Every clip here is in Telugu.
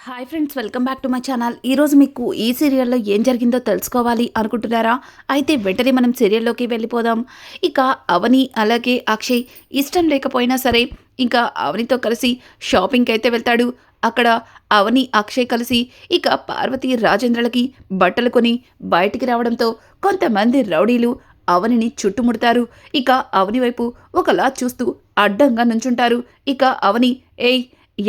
Hi friends, welcome back to my channel. ఈరోజు మీకు ఈ సీరియల్లో ఏం జరిగిందో తెలుసుకోవాలి అనుకుంటున్నారా? అయితే వెంటనే మనం సీరియల్లోకి వెళ్ళిపోదాం. ఇక అవని అలాగే అక్షయ్ ఇష్టం లేకపోయినా సరే ఇంకా అవనితో కలిసి షాపింగ్కి అయితే వెళ్తాడు. అక్కడ అవని అక్షయ్ కలిసి ఇక పార్వతి రాజేంద్రలకి బట్టలు కొని బయటికి రావడంతో కొంతమంది రౌడీలు అవనిని చుట్టుముడతారు. ఇక అవని వైపు ఒకలా చూస్తూ అడ్డంగా నుంచుంటారు. ఇక అవని, ఏయ్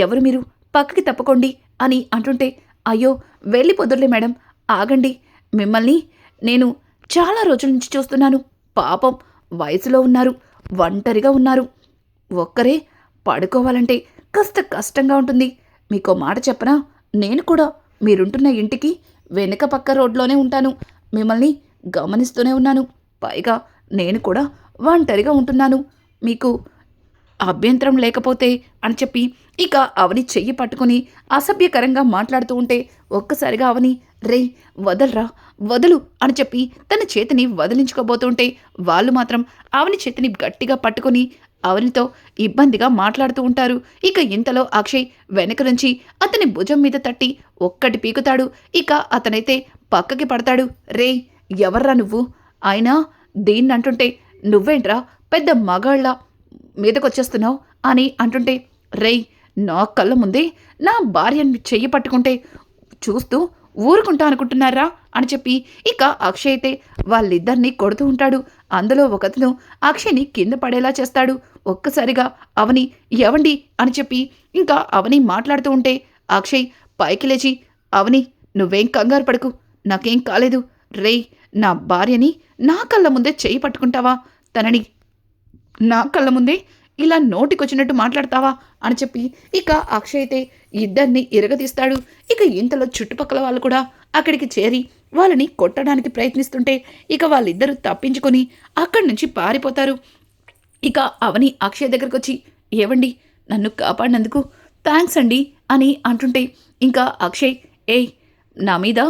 ఎవరు మీరు, పక్కకి తప్పుకోండి అని అంటుంటే, అయ్యో వెళ్ళిపోదురులే మేడం, ఆగండి, మిమ్మల్ని నేను చాలా రోజుల నుంచి చూస్తున్నాను. పాపం వయసులో ఉన్నారు, ఒంటరిగా ఉన్నారు, ఒక్కరే పడుకోవాలంటే కాస్త కష్టంగా ఉంటుంది. మీకో మాట చెప్పనా, నేను కూడా మీరుంటున్న ఇంటికి వెనుక పక్క రోడ్లోనే ఉంటాను. మిమ్మల్ని గమనిస్తూనే ఉన్నాను. పైగా నేను కూడా ఒంటరిగా ఉంటున్నాను. మీకు అభ్యంతరం లేకపోతే అని చెప్పి ఇక అవని చెయ్యి పట్టుకుని అసభ్యకరంగా మాట్లాడుతూ ఉంటే ఒక్కసారిగా అవని, రే వదలరా వదులు అని చెప్పి తన చేతిని వదిలించుకోబోతుంటే వాళ్ళు మాత్రం అవని చేతిని గట్టిగా పట్టుకుని అవనితో ఇబ్బందిగా మాట్లాడుతూ ఉంటారు. ఇక ఇంతలో అక్షయ్ వెనక నుంచి అతని భుజం మీద తట్టి ఒక్కటి పీకుతాడు. ఇక అతనైతే పక్కకి పడతాడు. రే ఎవర్రా నువ్వు, అయినా దీన్నంటుంటే నువ్వేంట్రా పెద్ద మగాళ్ళ మీదకొచ్చేస్తున్నావు అని అంటుంటే, రేయ్ నా కళ్ళ ముందే నా భార్యని చెయ్యి పట్టుకుంటే చూస్తూ ఊరుకుంటా అనుకుంటున్నారా అని చెప్పి ఇక అక్షయ్ అయితే వాళ్ళిద్దరినీ కొడుతూ ఉంటాడు. అందులో ఒకతను అక్షయ్ని కింద పడేలా చేస్తాడు. ఒక్కసారిగా అవని, ఎవండి అని చెప్పి ఇంకా అవని మాట్లాడుతూ ఉంటే అక్షయ్ పైకి లేచి, అవని నువ్వేం కంగారు పడకు, నాకేం కాలేదు. రేయ్ నా భార్యని నా కళ్ళ ముందే చెయ్యి పట్టుకుంటావా, తనని నా కళ్ళ ముందే ఇలా నోటికొచ్చినట్టు మాట్లాడతావా అని చెప్పి ఇక అక్షయ్ అయితే ఇద్దరిని ఇరగదీస్తాడు. ఇక ఇంతలో చుట్టుపక్కల వాళ్ళు కూడా అక్కడికి చేరి వాళ్ళని కొట్టడానికి ప్రయత్నిస్తుంటే ఇక వాళ్ళిద్దరూ తప్పించుకొని అక్కడి నుంచి పారిపోతారు. ఇక అవని అక్షయ్ దగ్గరకు వచ్చి, ఏవండి నన్ను కాపాడినందుకు థ్యాంక్స్ అండి అని అంటుంటే ఇంకా అక్షయ్, ఏయ్ నా మీద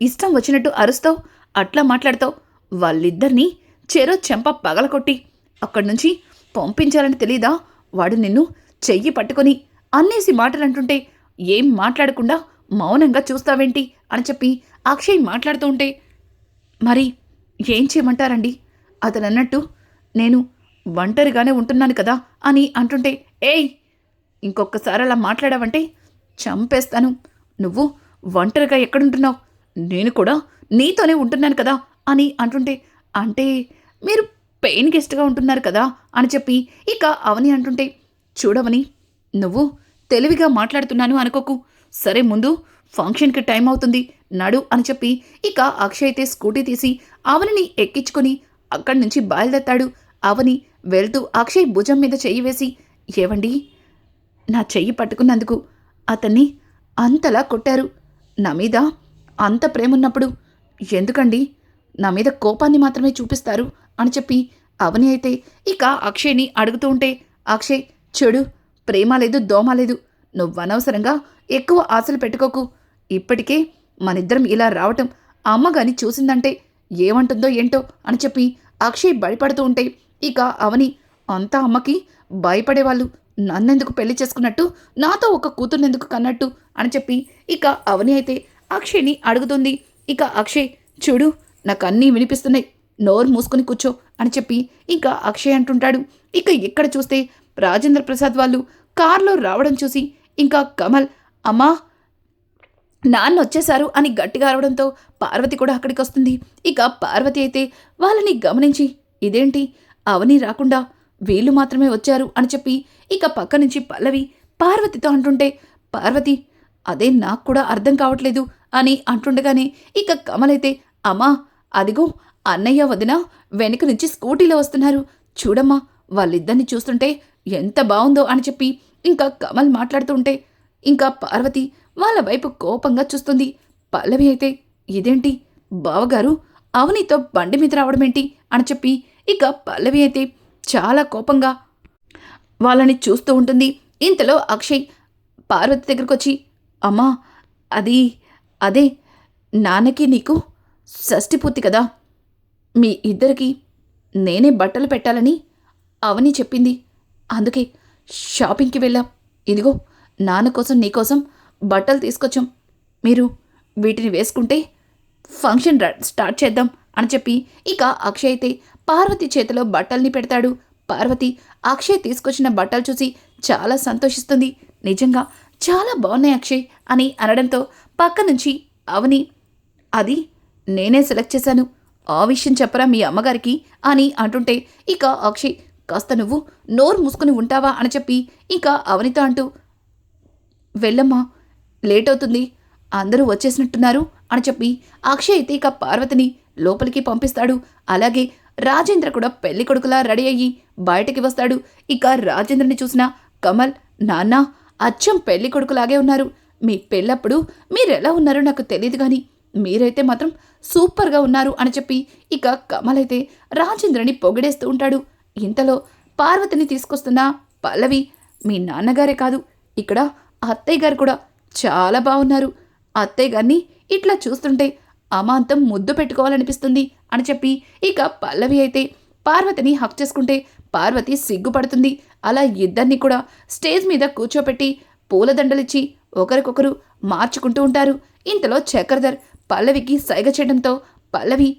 ఇష్టం వచ్చినట్టు అరుస్తావు, అట్లా మాట్లాడతావు, వాళ్ళిద్దరినీ చెరో చెంప పగలకొట్టి అక్కడి నుంచి పంపించాలని తెలీదా? వాడు నిన్ను చెయ్యి పట్టుకొని అన్నేసి మాటలు అంటుంటే ఏం మాట్లాడకుండా మౌనంగా చూస్తావేంటి అని చెప్పి అక్షయ్ మాట్లాడుతూ ఉంటే, మరి ఏం చేయమంటారండి, అతను అన్నట్టు నేను ఒంటరిగానే ఉంటున్నాను కదా అని అంటుంటే, ఏయ్ ఇంకొకసారి అలా మాట్లాడావంటే చంపేస్తాను. నువ్వు ఒంటరిగా ఎక్కడుంటున్నావు, నేను కూడా నీతోనే ఉంటున్నాను కదా అని అంటుంటే, అంటే మీరు పెయిన్ గెస్ట్గా ఉంటున్నారు కదా అని చెప్పి ఇక అవని అంటుంటే, చూడవని నువ్వు తెలివిగా మాట్లాడుతున్నాను అనుకోకు, సరే ముందు ఫంక్షన్కి టైం అవుతుంది నడు అని చెప్పి ఇక అక్షయ్ అయితే స్కూటీ తీసి అవనిని ఎక్కించుకొని అక్కడి నుంచి బయలుదేరతాడు. అవని వెళ్తూ అక్షయ్ భుజం మీద చెయ్యి వేసి, ఏవండి నా చెయ్యి పట్టుకున్నందుకు అతన్ని అంతలా కొట్టారు, నా మీద అంత ప్రేమున్నప్పుడు ఎందుకండి నా మీద కోపాన్ని మాత్రమే చూపిస్తారు అని చెప్పి అవని అయితే ఇక అక్షయ్ని అడుగుతూ ఉంటే, అక్షయ్ చెడు ప్రేమ లేదు దోమ లేదు, నువ్వు అనవసరంగా ఎక్కువ ఆశలు పెట్టుకోకు, ఇప్పటికే మనిద్దరం ఇలా రావటం అమ్మగాని చూసిందంటే ఏమంటుందో ఏంటో అని చెప్పి అక్షయ్ భయపడుతూ ఉంటే ఇక అవని, అంతా అమ్మకి భయపడేవాళ్ళు నన్నెందుకు పెళ్లి చేసుకున్నట్టు, నాతో ఒక కూతుర్నెందుకు కన్నట్టు అని చెప్పి ఇక అవని అయితే అక్షయ్ని అడుగుతుంది. ఇక అక్షయ్, చూడు నాకు అన్నీ వినిపిస్తున్నాయి, నోరు మూసుకొని కూర్చో అని చెప్పి ఇంకా అక్షయ్ అంటుంటాడు. ఇక ఇక్కడ చూస్తే రాజేంద్ర ప్రసాద్ వాళ్ళు కారులో రావడం చూసి ఇంకా కమల్, అమ్మా నాన్న వచ్చేశారు అని గట్టిగా అరవడంతో పార్వతి కూడా అక్కడికి వస్తుంది. ఇక పార్వతి అయితే వాళ్ళని గమనించి, ఇదేంటి అవని రాకుండా వీళ్ళు మాత్రమే వచ్చారు అని చెప్పి ఇక పక్క నుంచి పల్లవి పార్వతితో అంటుంటే, పార్వతి అదే నాకు కూడా అర్థం కావట్లేదు అని అంటుండగానే ఇక కమల్ అయితే, అమ్మా అదిగో అన్నయ్య వదిన వెనుక నుంచి స్కూటీలో వస్తున్నారు, చూడమ్మా వాళ్ళిద్దరిని చూస్తుంటే ఎంత బాగుందో అని చెప్పి ఇంకా కమల్ మాట్లాడుతుంటే ఇంకా పార్వతి వాళ్ళ వైపు కోపంగా చూస్తుంది. పల్లవి అయితే, ఇదేంటి బావగారు అవనితో బండి మీద రావడం ఏంటి అని చెప్పి ఇక పల్లవి అయితే చాలా కోపంగా వాళ్ళని చూస్తూ ఉంటుంది. ఇంతలో అక్షయ్ పార్వతి దగ్గరకు వచ్చి, అమ్మా అది అదే నాన్నకి నీకు షష్ఠి పూర్తి కదా, మీ ఇద్దరికి నేనే బట్టలు పెట్టాలని అవని చెప్పింది, అందుకే షాపింగ్కి వెళ్ళాం, ఇదిగో నాన్న కోసం నీకోసం బట్టలు తీసుకొచ్చాం, మీరు వీటిని వేసుకుంటే ఫంక్షన్ స్టార్ట్ చేద్దాం అని చెప్పి ఇక అక్షయ్ అయితే పార్వతి చేతిలో బట్టల్ని పెడతాడు. పార్వతి అక్షయ్ తీసుకొచ్చిన బట్టలు చూసి చాలా సంతోషిస్తుంది. నిజంగా చాలా బాగున్నాయి అక్షయ్ అని అనడంతో పక్క నుంచి అవని, అది నేనే సెలెక్ట్ చేశాను, ఆ విషయం చెప్పరా మీ అమ్మగారికి అని అంటుంటే ఇక అక్షయ్, కాస్త నువ్వు నోరు మూసుకుని ఉంటావా అని చెప్పి ఇక అవనితో అంటూ, వెళ్ళమ్మా, లేట్ అవుతుంది, అందరూ వచ్చేసినట్టున్నారు అని చెప్పి అక్షయ్ అయితే ఇక పార్వతిని లోపలికి పంపిస్తాడు. అలాగే రాజేంద్ర కూడా పెళ్లి కొడుకులా రెడీ అయ్యి బయటికి వస్తాడు. ఇక రాజేంద్రని చూసిన కమల్, నాన్న అచ్చం పెళ్లి కొడుకులాగే ఉన్నారు, మీ పెళ్ళప్పుడు మీరెలా ఉన్నారో నాకు తెలియదు కానీ మీరైతే మాత్రం సూపర్గా ఉన్నారు అని చెప్పి ఇక కమల్ అయితే రాజేంద్రని పొగిడేస్తూ ఉంటాడు. ఇంతలో పార్వతిని తీసుకొస్తున్న పల్లవి, మీ నాన్నగారే కాదు, ఇక్కడ అత్తయ్య గారు కూడా చాలా బాగున్నారు, అత్తయ్య గారిని ఇట్లా చూస్తుంటే అమాంతం ముద్దు పెట్టుకోవాలనిపిస్తుంది అని చెప్పి ఇక పల్లవి అయితే పార్వతిని హక్ చేసుకుంటే పార్వతి సిగ్గుపడుతుంది. అలా ఇద్దరిని కూడా స్టేజ్ మీద కూర్చోపెట్టి పూలదండలిచ్చి ఒకరికొకరు మార్చుకుంటూ ఉంటారు. ఇంతలో చక్రధర్ పల్లవికి సైగ చేయడంతో పల్లవి,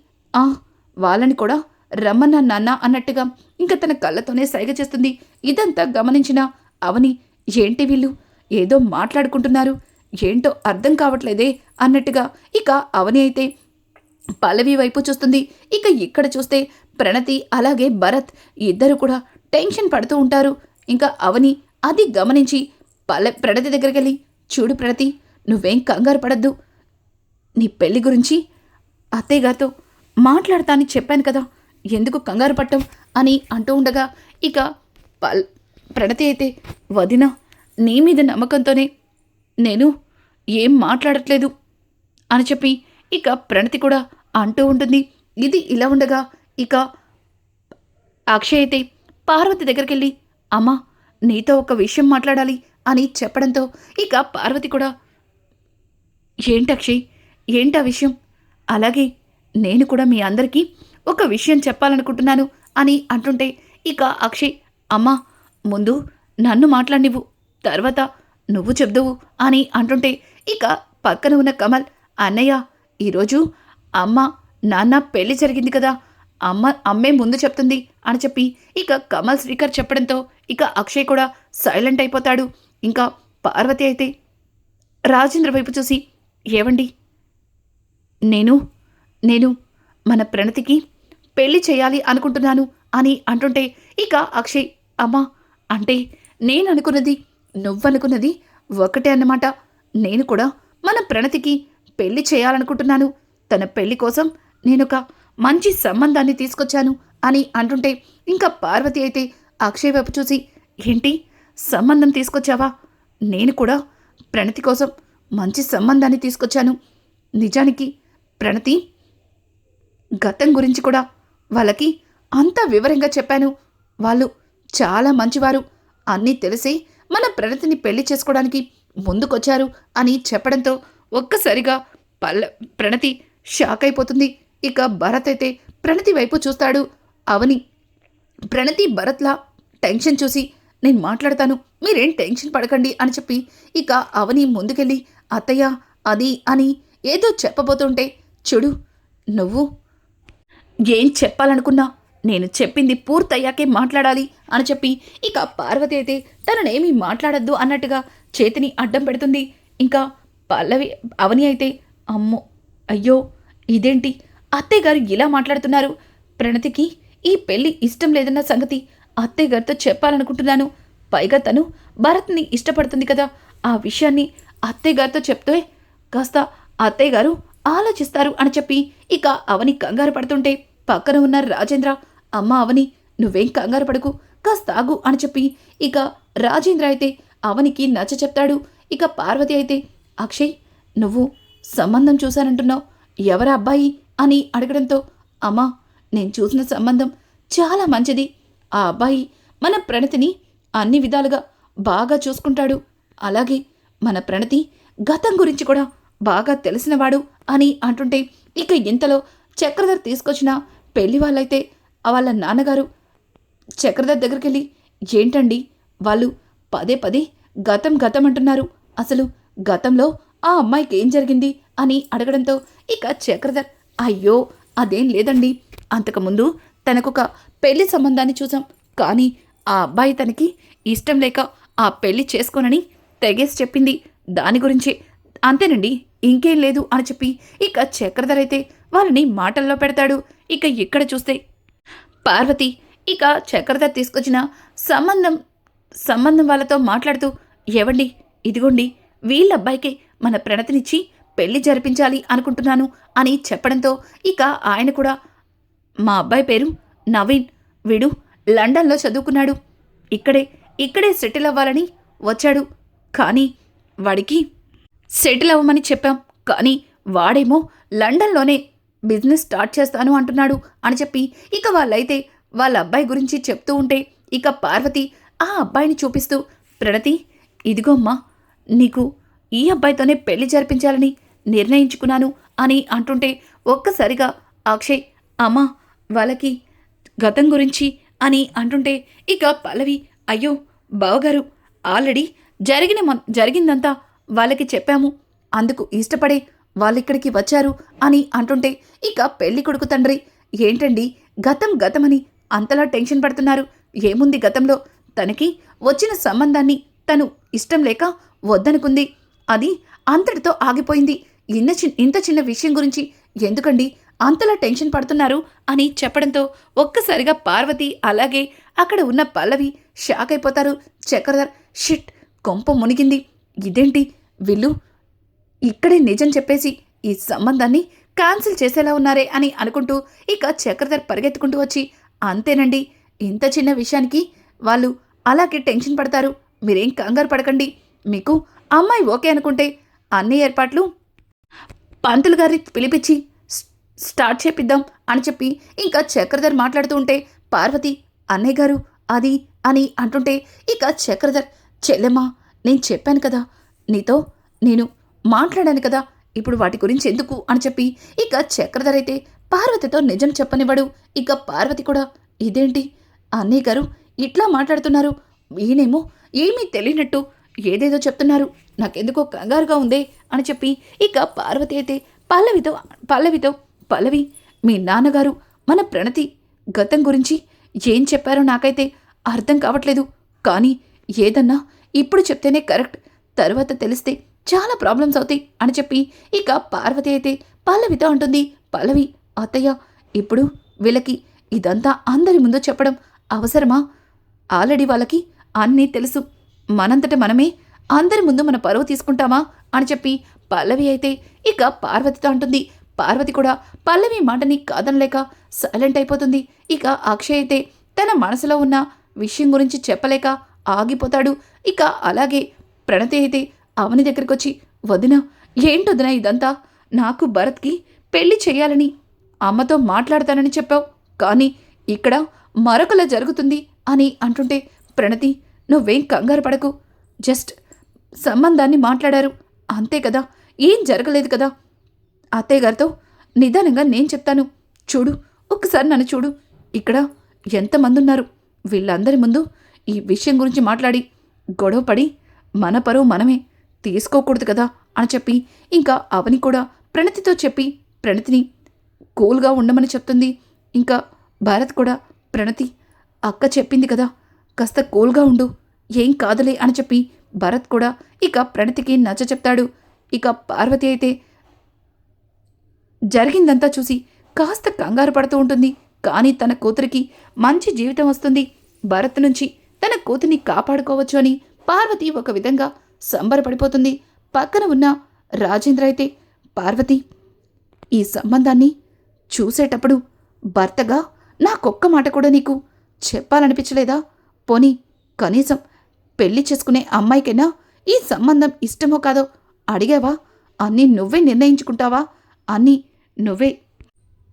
వాళ్ళని కూడా రమ్మన్నా నాన్న అన్నట్టుగా ఇంకా తన కళ్ళతోనే సైగ చేస్తుంది. ఇదంతా గమనించిన అవని, ఏంటి వీళ్ళు ఏదో మాట్లాడుకుంటున్నారు, ఏంటో అర్థం కావట్లేదే అన్నట్టుగా ఇక అవని అయితే పల్లవి వైపు చూస్తుంది. ఇక ఇక్కడ చూస్తే ప్రణతి అలాగే భరత్ ఇద్దరు కూడా టెన్షన్ పడుతూ ఉంటారు. ఇంకా అవని అది గమనించి ప్రణతి దగ్గరికి వెళ్ళి, చూడు ప్రణతి, నువ్వేం కంగారు పడద్దు, నీ పెళ్లి గురించి అత్తయ్య గారితో మాట్లాడతా అని చెప్పాను కదా, ఎందుకు కంగారు పట్టం అని అంటూ ఉండగా ఇక ప్రణతి అయితే, వదిన నీ మీద నమ్మకంతోనే నేను ఏం మాట్లాడట్లేదు అని చెప్పి ఇక ప్రణతి కూడా అంటూ ఉంటుంది. ఇది ఇలా ఉండగా ఇక అక్షయ్ అయితే పార్వతి దగ్గరికి వెళ్ళి, అమ్మా నీతో ఒక విషయం మాట్లాడాలి అని చెప్పడంతో ఇక పార్వతి కూడా, ఏంటి అక్షయ్, ఏంటా విషయం, అలాగే నేను కూడా మీ అందరికీ ఒక విషయం చెప్పాలనుకుంటున్నాను అని అంటుంటే ఇక అక్షయ్, అమ్మా ముందు నన్ను మాట్లాడినివ్వు, తర్వాత నువ్వు చెప్దువు అని అంటుంటే ఇక పక్కన ఉన్న కమల్, అన్నయ్య ఈరోజు అమ్మ నాన్న పెళ్లి జరిగింది కదా, అమ్మే ముందు చెప్తుంది అని చెప్పి ఇక కమల్ స్పీకర్ చెప్పడంతో ఇక అక్షయ్ కూడా సైలెంట్ అయిపోతాడు. ఇంకా పార్వతి అయితే రాజేంద్ర వైపు చూసి, ఏవండి, నేను మన ప్రణతికి పెళ్లి చేయాలి అనుకుంటున్నాను అని అంటుంటే ఇక అక్షయ్, అమ్మా అంటే నేను అనుకున్నది నువ్వనుకున్నది ఒకటే అన్నమాట, నేను కూడా మన ప్రణతికి పెళ్లి చేయాలనుకుంటున్నాను, తన పెళ్లి కోసం నేనొక మంచి సంబంధాన్ని తీసుకొచ్చాను అని అంటుంటే ఇంకా పార్వతి అయితే అక్షయ్ వైపు చూసి, ఏంటి సంబంధం తీసుకొచ్చావా, నేను కూడా ప్రణతి కోసం మంచి సంబంధాన్ని తీసుకొచ్చాను, నిజానికి ప్రణతి గతం గురించి కూడా వాళ్ళకి అంత వివరంగా చెప్పాను, వాళ్ళు చాలా మంచివారు, అన్నీ తెలిసి మన ప్రణతిని పెళ్లి చేసుకోవడానికి ముందుకొచ్చారు అని చెప్పడంతో ఒక్కసారిగా ప్రణతి షాక్ అయిపోతుంది. ఇక భరత్ అయితే ప్రణతి వైపు చూస్తాడు. అవని ప్రణతి భరత్లా టెన్షన్ చూసి, నేను మాట్లాడతాను, మీరేం టెన్షన్ పడకండి అని చెప్పి ఇక అవని ముందుకెళ్ళి, అత్తయ్య అది అని ఏదో చెప్పబోతుంటే, చూడు నువ్వు ఏం చెప్పాలనుకున్నా నేను చెప్పింది పూర్తయ్యాకే మాట్లాడాలి అని చెప్పి ఇక పార్వతి అయితే తననేమీ మాట్లాడద్దు అన్నట్టుగా చేతిని అడ్డం పెడుతుంది. ఇంకా అవని అయితే, అమ్మో అయ్యో ఇదేంటి అత్తయ్య గారు ఇలా మాట్లాడుతున్నారు, ప్రణతికి ఈ పెళ్లి ఇష్టం లేదన్న సంగతి అత్తయ్య గారితో చెప్పాలనుకుంటున్నాను, పైగా తను భరత్ని ఇష్టపడుతుంది కదా, ఆ విషయాన్ని అత్తయ్య గారితో చెప్తే కాస్త అత్తయ్య గారు ఆలోచిస్తారు అని చెప్పి ఇక అవని కంగారు పడుతుంటే పక్కన ఉన్న రాజేంద్ర, అమ్మ అవని నువ్వేం కంగారు పడకు, కాస్త ఆగు అని చెప్పి ఇక రాజేంద్ర అయితే అవనికి నచ్చ చెప్తాడు. ఇక పార్వతి అయితే, అక్షయ్ నువ్వు సంబంధం చూశానంటున్నావు, ఎవరా అబ్బాయి అని అడగడంతో, అమ్మా నేను చూసిన సంబంధం చాలా మంచిది, ఆ అబ్బాయి మన ప్రణతిని అన్ని విధాలుగా బాగా చూసుకుంటాడు, అలాగే మన ప్రణతి గతం గురించి కూడా బాగా తెలిసినవాడు అని అంటుంటే ఇక ఇంతలో చక్రధర్ తీసుకొచ్చిన పెళ్లి వాళ్ళైతే వాళ్ళ నాన్నగారు చక్రధర్ దగ్గరికి వెళ్ళి, ఏంటండి వాళ్ళు పదే పదే గతం అంటున్నారు, అసలు గతంలో ఆ అమ్మాయికి ఏం జరిగింది అని అడగడంతో ఇక చక్రధర్ అయ్యో అదేం లేదండి, అంతకుముందు తనకొక పెళ్లి సంబంధాన్ని చూసాం, కానీ ఆ అబ్బాయి తనకి ఇష్టం లేక ఆ పెళ్లి చేసుకోనని తెగేసి చెప్పింది, దాని గురించి అంతేనండి, ఇంకేం లేదు అని చెప్పి ఇక చక్రధర్ అయితే వాళ్ళని మాటల్లో పెడతాడు. ఇక ఇక్కడ చూస్తే పార్వతి ఇక చక్రధర్ తీసుకొచ్చిన సంబంధం సంబంధం వాళ్ళతో మాట్లాడుతూ ఏవండి ఇదిగోండి వీళ్ళ అబ్బాయికి మన ప్రణతినిచ్చి పెళ్లి జరిపించాలి అనుకుంటున్నాను అని చెప్పడంతో ఇక ఆయన కూడా మా అబ్బాయి పేరు నవీన్, వీడు లండన్లో చదువుకున్నాడు, ఇక్కడే సెటిల్ అవ్వాలని వచ్చాడు, కానీ వాడికి సెటిల్ అవ్వమని చెప్పాం, కానీ వాడేమో లండన్లోనే బిజినెస్ స్టార్ట్ చేస్తాను అంటున్నాడు అని చెప్పి ఇక వాళ్ళైతే వాళ్ళ అబ్బాయి గురించి చెప్తూ ఉంటే ఇక పార్వతి ఆ అబ్బాయిని చూపిస్తూ ప్రణతి ఇదిగో అమ్మా, నీకు ఈ అబ్బాయితోనే పెళ్లి జరిపించాలని నిర్ణయించుకున్నాను అని అంటుంటే ఒక్కసారిగా అక్షయ్ అమ్మా వాళ్ళకి గతం గురించి అని అంటుంటే ఇక పల్లవి అయ్యో బావగారు ఆల్రెడీ జరిగిందంతా వాళ్ళకి చెప్పాము, అందుకు ఇష్టపడే వాళ్ళిక్కడికి వచ్చారు అని అంటుంటే ఇక పెళ్లి కొడుకు తండ్రి ఏంటండి గతమని అంతలా టెన్షన్ పడుతున్నారు, ఏముంది గతంలో, తనకి వచ్చిన సంబంధాన్ని తను ఇష్టం లేక వద్దనుకుంది, అది అంతటితో ఆగిపోయింది, ఇంత చిన్న విషయం గురించి ఎందుకండి అంతలా టెన్షన్ పడుతున్నారు అని చెప్పడంతో ఒక్కసారిగా పార్వతి అలాగే అక్కడ ఉన్న పల్లవి షాక్ అయిపోతారు. చక్రధర్ షిట్ కొంప మునిగింది, ఇదేంటి వీళ్ళు ఇక్కడే నిజం చెప్పేసి ఈ సంబంధాన్ని క్యాన్సిల్ చేసేలా ఉన్నారే అని అనుకుంటూ ఇక చక్రధర్ పరిగెత్తుకుంటూ వచ్చి అంతేనండి, ఇంత చిన్న విషయానికి వాళ్ళు అలాగే టెన్షన్ పడతారు, మీరేం కంగారు పడకండి, మీకు అమ్మాయి ఓకే అనుకుంటే అన్ని ఏర్పాట్లు పంతులు గారి పిలిపించి స్టార్ట్ చేపిద్దాం అని చెప్పి ఇంకా చక్రధర్ మాట్లాడుతూ ఉంటే పార్వతి అన్నయ్య గారు అది అని అంటుంటే ఇక చక్రధర్ చెల్లెమ్మా నేను చెప్పాను కదా, నీతో నేను మాట్లాడాను కదా, ఇప్పుడు వాటి గురించి ఎందుకు అని చెప్పి ఇక చక్రధర్ అయితే పార్వతితో నిజం చెప్పనివ్వడు. ఇక పార్వతి కూడా ఇదేంటి అన్నయ్య గారు ఇట్లా మాట్లాడుతున్నారు, ఈయనేమో ఏమీ తెలియనట్టు ఏదేదో చెప్తున్నారు, నాకెందుకో కంగారుగా ఉందే అని చెప్పి ఇక పార్వతి అయితే పల్లవి మీ నాన్నగారు మన ప్రణతి గతం గురించి ఏం చెప్పారో నాకైతే అర్థం కావట్లేదు, కానీ ఏదన్నా ఇప్పుడు చెప్తేనే కరెక్ట్, తర్వాత తెలిస్తే చాలా ప్రాబ్లమ్స్ అవుతాయి అని చెప్పి ఇక పార్వతి అయితే పల్లవితో అంటుంది. పల్లవి అత్తయ్య ఇప్పుడు వీళ్ళకి ఇదంతా అందరి ముందు చెప్పడం అవసరమా, ఆల్రెడీ వాళ్ళకి అన్నీ తెలుసు, మనంతట మనమే అందరి ముందు మన పరువు తీసుకుంటామా అని చెప్పి పల్లవి అయితే ఇక పార్వతితో అంటుంది. పార్వతి కూడా పల్లవి మాటని కాదనలేక సైలెంట్ అయిపోతుంది. ఇక అక్షయ్ అయితే తన మనసులో ఉన్న విషయం గురించి చెప్పలేక ఆగిపోతాడు. ఇక అలాగే ప్రణతి అయితే అవని దగ్గరికి వచ్చి వదిన ఏంటొదిన ఇదంతా, నాకు భరత్కి పెళ్లి చెయ్యాలని అమ్మతో మాట్లాడతానని చెప్పావు, కానీ ఇక్కడ మరొకలా జరుగుతుంది అని అంటుంటే ప్రణతి నువ్వేం కంగారు పడకు, జస్ట్ సంబంధాన్ని మాట్లాడారు అంతే కదా, ఏం జరగలేదు కదా, అత్తయ్య గారితో నిదానంగా నేను చెప్తాను, చూడు ఒక్కసారి నన్ను చూడు, ఇక్కడ ఎంతమంది ఉన్నారు, వీళ్ళందరి ముందు ఈ విషయం గురించి మాట్లాడి గొడవపడి మన పరువు మనమే తీసుకోకూడదు కదా అని చెప్పి ఇంకా అవని కూడా ప్రణతితో చెప్పి ప్రణతిని కూల్గా ఉండమని చెప్తుంది. ఇంకా భారత్ కూడా ప్రణతి అక్క చెప్పింది కదా కాస్త కూల్గా ఉండు, ఏం కాదులే అని చెప్పి భరత్ కూడా ఇక ప్రణతికి నచ్చ చెప్తాడు. ఇక పార్వతి అయితే జరిగిందంతా చూసి కాస్త కంగారు పడుతూ ఉంటుంది, కానీ తన కూతురికి మంచి జీవితం వస్తుంది, భరత్ నుంచి తన కూతుర్ని కాపాడుకోవచ్చు అని పార్వతి ఒక విధంగా సంబరపడిపోతుంది. పక్కన ఉన్న రాజేంద్ర అయితే పార్వతి ఈ సంబంధాన్ని చూసేటప్పుడు భర్తగా నాకొక్క మాట కూడా నీకు చెప్పాలనిపించలేదా, పోనీ కనీసం పెళ్లి చేసుకునే అమ్మాయికైనా ఈ సంబంధం ఇష్టమో కాదో అడిగావా, అన్నీ నువ్వే నిర్ణయించుకుంటావా, అన్నీ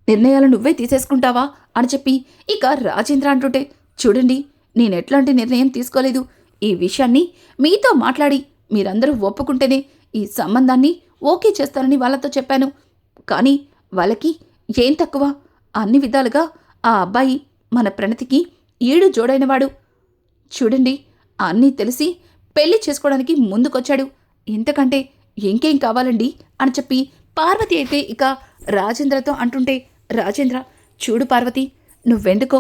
నిర్ణయాలు నువ్వే తీసేసుకుంటావా అని చెప్పి ఇక రాజేంద్ర అంటుంటే చూడండి నేనెట్లాంటి నిర్ణయం తీసుకోలేదు, ఈ విషయాన్ని మీతో మాట్లాడి మీరందరూ ఒప్పుకుంటేనే ఈ సంబంధాన్ని ఓకే చేస్తానని వాళ్ళతో చెప్పాను, కానీ వాళ్ళకి ఏం తక్కువ, అన్ని విధాలుగా ఆ అబ్బాయి మన ప్రణతికి ఈడు జోడైనవాడు, చూడండి అన్నీ తెలిసి పెళ్లి చేసుకోవడానికి ముందుకొచ్చాడు, ఇంతకంటే ఇంకేం కావాలండి అని చెప్పి పార్వతి అయితే ఇక రాజేంద్రతో అంటుంటే, రాజేంద్ర చూడు పార్వతి, నువ్వెందుకో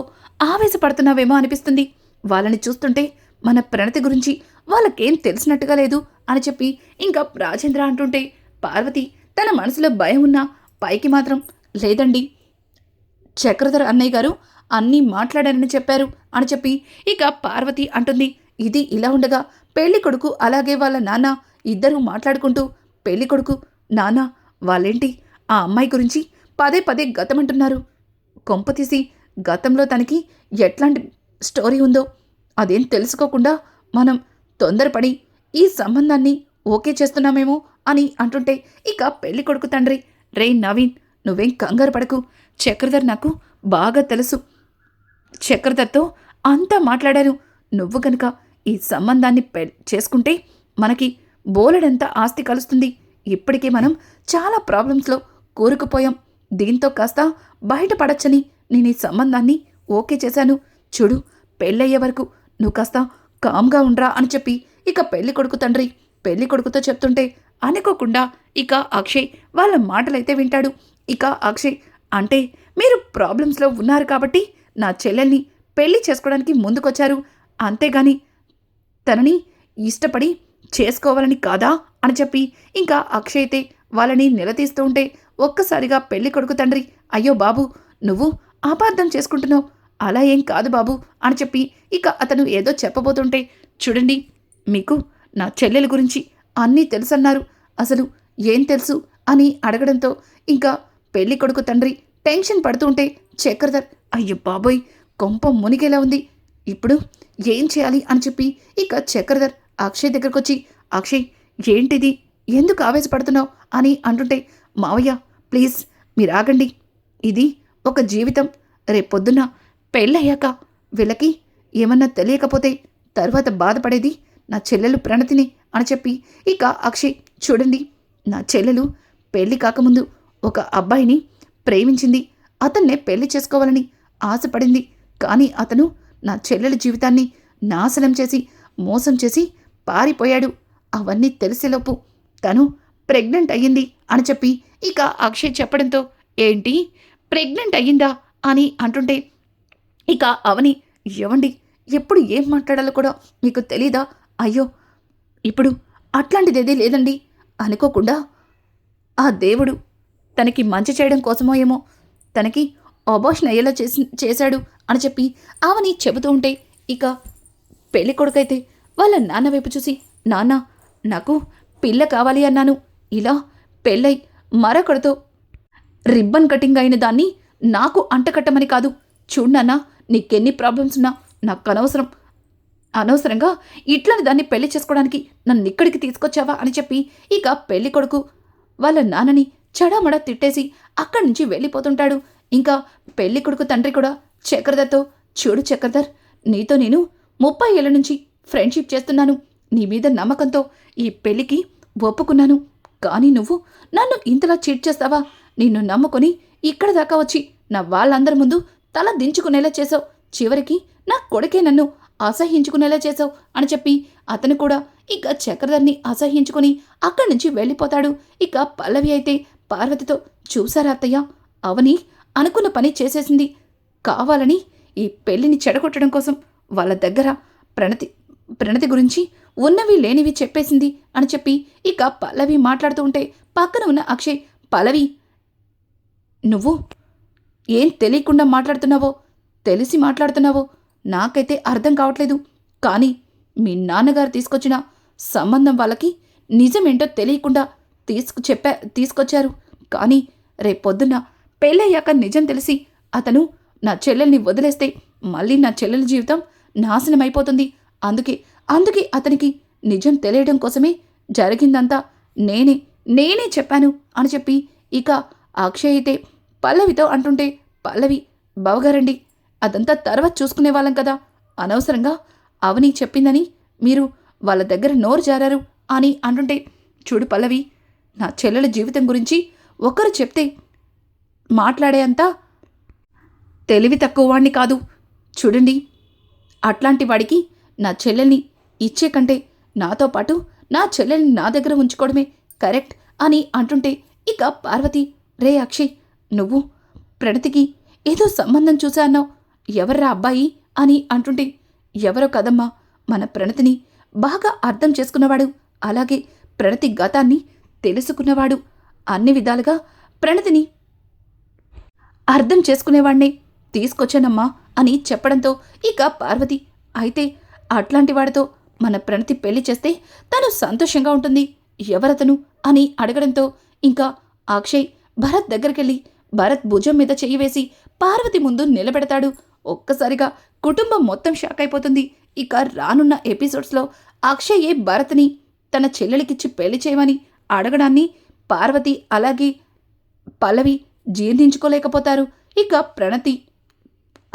ఆవేశపడుతున్నావేమో అనిపిస్తుంది. వాళ్ళని చూస్తుంటే మన ప్రణతి గురించి వాళ్ళకేం తెలిసినట్టుగా లేదు అని చెప్పి ఇంకా రాజేంద్ర అంటుంటే, పార్వతి తన మనసులో భయం ఉన్నా పైకి మాత్రం లేదండి, చక్రధర్ అన్నయ్య గారు అన్నీ మాట్లాడారని చెప్పారు అని చెప్పి ఇక పార్వతి అంటుంది. ఇది ఇలా ఉండగా పెళ్లి కొడుకు అలాగే వాళ్ళ నాన్న ఇద్దరూ మాట్లాడుకుంటూ, పెళ్లి కొడుకు నాన్న వాళ్ళేంటి ఆ అమ్మాయి గురించి పదే పదే గతమంటున్నారు. కొంపతీసి గతంలో తనకి ఎట్లాంటి స్టోరీ ఉందో అదేం తెలుసుకోకుండా మనం తొందరపడి ఈ సంబంధాన్ని ఓకే చేస్తున్నామేమో అని అంటుంటే ఇక పెళ్లి కొడుకు తండ్రి, రే నవీన్ నువ్వేం కంగారు పడకు, చక్రధర్ నాకు బాగా తెలుసు, చక్రధర్తో అంతా మాట్లాడాను. నువ్వు గనుక ఈ సంబంధాన్ని చేసుకుంటే మనకి బోలెడంత ఆస్తి కలుస్తుంది. ఇప్పటికే మనం చాలా ప్రాబ్లమ్స్లో కూరుకుపోయాం. దీంతో కాస్త బయటపడచ్చని నేను ఈ సంబంధాన్ని ఓకే చేశాను. చూడు, పెళ్ళయ్యే వరకు నువ్వు కాస్త కామ్గా ఉండ్రా అని చెప్పి ఇక పెళ్లి కొడుకు తండ్రి పెళ్లి కొడుకుతో చెప్తుంటే అనుకోకుండా ఇక అక్షయ్ వాళ్ళ మాటలైతే వింటాడు. ఇక అక్షయ్, అంటే మీరు ప్రాబ్లమ్స్లో ఉన్నారు కాబట్టి నా చెల్లెల్ని పెళ్లి చేసుకోవడానికి ముందుకొచ్చారు, అంతేగాని తనని ఇష్టపడి చేసుకోవాలని కాదా అని చెప్పి ఇంకా అక్షయ్ అయితే వాళ్ళని నిలదీస్తూ ఉంటే ఒక్కసారిగా పెళ్లి కొడుకు తండ్రి, అయ్యో బాబు నువ్వు అపార్థం చేసుకుంటున్నావు, అలా ఏం కాదు బాబు అని చెప్పి ఇక అతను ఏదో చెప్పబోతుంటే, చూడండి మీకు నా చెల్లెల గురించి అన్నీ తెలుసన్నారు, అసలు ఏం తెలుసు అని అడగడంతో ఇంకా పెళ్లి కొడుకు తండ్రి టెన్షన్ పడుతూ ఉంటే చక్రధర్, అయ్యో బాబోయ్ కొంప మునిగేలా ఉంది, ఇప్పుడు ఏం చేయాలి అని చెప్పి ఇక చక్రధర్ అక్షయ్ దగ్గరకు వచ్చి, అక్షయ్ ఏంటిది, ఎందుకు ఆవేశపడుతున్నావు అని అంటుంటే, మావయ్య ప్లీజ్ మీరు ఆగండి, ఇది ఒక జీవితం, రేపొద్దున పెళ్ళయ్యాక వీళ్ళకి ఏమన్నా తెలియకపోతే తర్వాత బాధపడేది నా చెల్లెలు ప్రణతిని అని చెప్పి ఇక అక్షయ్, చూడండి నా చెల్లెలు పెళ్లి కాకముందు ఒక అబ్బాయిని ప్రేమించింది, అతన్నే పెళ్లి చేసుకోవాలని ఆశపడింది. కానీ అతను నా చెల్లెల జీవితాన్ని నాశనం చేసి మోసం చేసి పారిపోయాడు. అవన్నీ తెలిసేలోపు తను ప్రెగ్నెంట్ అయ్యింది అని చెప్పి ఇక అక్షయ్ చెప్పడంతో, ఏంటి ప్రెగ్నెంట్ అయ్యిందా అని అంటుంటే ఇక అవని, ఎవండి ఎప్పుడు ఏం మాట్లాడాలో కూడా మీకు తెలీదా, అయ్యో ఇప్పుడు అట్లాంటిదేదీ లేదండి, అనుకోకుండా ఆ దేవుడు తనకి మంచి చేయడం కోసమో ఏమో తనకి అబార్షన్ అయ్యేలా చేశాడు అని చెప్పి అవని చెబుతూ ఉంటే ఇక పెళ్లి కొడుకైతే వాళ్ళ నాన్న వైపు చూసి, నాన్న నాకు పిల్ల కావాలి అన్నాను, ఇలా పెళ్ళై మరొకడితో రిబ్బన్ కటింగ్ అయిన దాన్ని నాకు అంటకట్టమని కాదు, చూడు నాన్న నీకెన్ని ప్రాబ్లమ్స్ ఉన్నా నాకు అనవసరంగా ఇట్లని దాన్ని పెళ్లి చేసుకోవడానికి నన్ను ఇక్కడికి తీసుకొచ్చావా అని చెప్పి ఇక పెళ్లి కొడుకు వాళ్ళ నాన్నని చెడామడా తిట్టేసి అక్కడి నుంచి వెళ్ళిపోతుంటాడు. ఇంకా పెళ్లి కొడుకు తండ్రి కూడా చక్రధర్తో, చూడు చక్రధర్ నీతో నేను 30 ఏళ్ల నుంచి ఫ్రెండ్షిప్ చేస్తున్నాను, నీ మీద నమ్మకంతో ఈ పెళ్లికి ఒప్పుకున్నాను, కానీ నువ్వు నన్ను ఇంతలా చీట్ చేస్తావా, నిన్ను నమ్ముకొని ఇక్కడ దాకా వచ్చి నా వాళ్ళందరి ముందు తల దించుకునేలా చేసావు, చివరికి నా కొడుకే నన్ను అసహ్యించుకునేలా చేసావు అని చెప్పి అతను కూడా ఇక చక్రధర్ని అసహ్యించుకుని అక్కడి నుంచి వెళ్ళిపోతాడు. ఇక పల్లవి అయితే పార్వతితో, చూసారా అత్తయ్య, అవని అనుకున్న పని చేసేసింది, కావాలని ఈ పెళ్లిని చెడగొట్టడం కోసం వాళ్ళ దగ్గర ప్రణతి గురించి ఉన్నవి లేనివి చెప్పేసింది అని చెప్పి ఇక పల్లవి మాట్లాడుతూ ఉంటే పక్కన ఉన్న అక్షయ్, పల్లవి నువ్వు ఏం తెలియకుండా మాట్లాడుతున్నావో తెలిసి మాట్లాడుతున్నావో నాకైతే అర్థం కావట్లేదు, కానీ మీ నాన్నగారు తీసుకొచ్చిన సంబంధం వాళ్ళకి నిజమేంటో తెలియకుండా తీసుకొచ్చారు, కానీ రేపొద్దున పెళ్ళయ్యాక నిజం తెలిసి అతను నా చెల్లెల్ని వదిలేస్తే మళ్ళీ నా చెల్లెల జీవితం నాశనం అయిపోతుంది, అందుకే అతనికి నిజం తెలియడం కోసమే జరిగిందంతా నేనే చెప్పాను అని చెప్పి ఇక అక్షయ్ అయితే పల్లవితో అంటుంటే, పల్లవి బావగారండి అదంతా తర్వాత చూసుకునే వాళ్ళం కదా, అనవసరంగా అవని చెప్పిందని మీరు వాళ్ళ దగ్గర నోరు జారారు అని అంటుంటే, చూడు పల్లవి, నా చెల్లెల జీవితం గురించి ఒకరు చెప్తే మాట్లాడే అంతా తెలివి తక్కువ వాడిని కాదు, చూడండి అట్లాంటి వాడికి నా చెల్లెల్ని ఇచ్చే కంటే నాతో పాటు నా చెల్లెల్ని నా దగ్గర ఉంచుకోవడమే కరెక్ట్ అని అంటుంటే ఇక పార్వతి, రే అక్షయ్, నువ్వు ప్రణతికి ఏదో సంబంధం చూసా అన్నావు, ఎవర్రా అబ్బాయి అని అంటుంటే, ఎవరో కదమ్మా, మన ప్రణతిని బాగా అర్థం చేసుకున్నవాడు, అలాగే ప్రణతి గతాన్ని తెలుసుకున్నవాడు, అన్ని విధాలుగా ప్రణతిని అర్థం చేసుకునేవాణ్ణే తీసుకొచ్చానమ్మా అని చెప్పడంతో ఇక పార్వతి, అయితే అట్లాంటి వాడితో మన ప్రణతి పెళ్లి చేస్తే తను సంతోషంగా ఉంటుంది, ఎవరతను అని అడగడంతో ఇంకా అక్షయ్ భరత్ దగ్గరికెళ్ళి భరత్ భుజం మీద చెయ్యి వేసి పార్వతి ముందు నిలబెడతాడు. ఒక్కసారిగా కుటుంబం మొత్తం షాక్ అయిపోతుంది. ఇక రానున్న ఎపిసోడ్స్లో అక్షయే భరత్ని తన చెల్లెలికిచ్చి పెళ్లి చేయమని అడగడాన్ని పార్వతి అలాగే పల్లవి జీర్ణించుకోలేకపోతారు. ఇక ప్రణతి,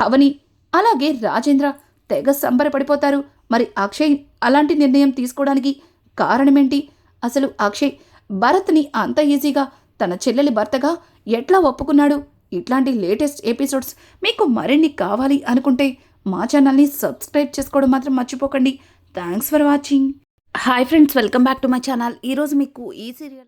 అవని అలాగే రాజేంద్ర తెగ సంబరపడిపోతారు. మరి అక్షయ్ అలాంటి నిర్ణయం తీసుకోవడానికి కారణమేంటి? అసలు అక్షయ్ భరత్ని అంత ఈజీగా తన చెల్లెలి భర్తగా ఎట్లా ఒప్పుకున్నాడు? ఇట్లాంటి లేటెస్ట్ ఎపిసోడ్స్ మీకు మరిన్ని కావాలి అనుకుంటే మా ఛానల్ని సబ్స్క్రైబ్ చేసుకోవడం మాత్రం మర్చిపోకండి. Thanks for watching. Hi friends, welcome back to my channel. ఈరోజు మీకు ఈ సీరియల్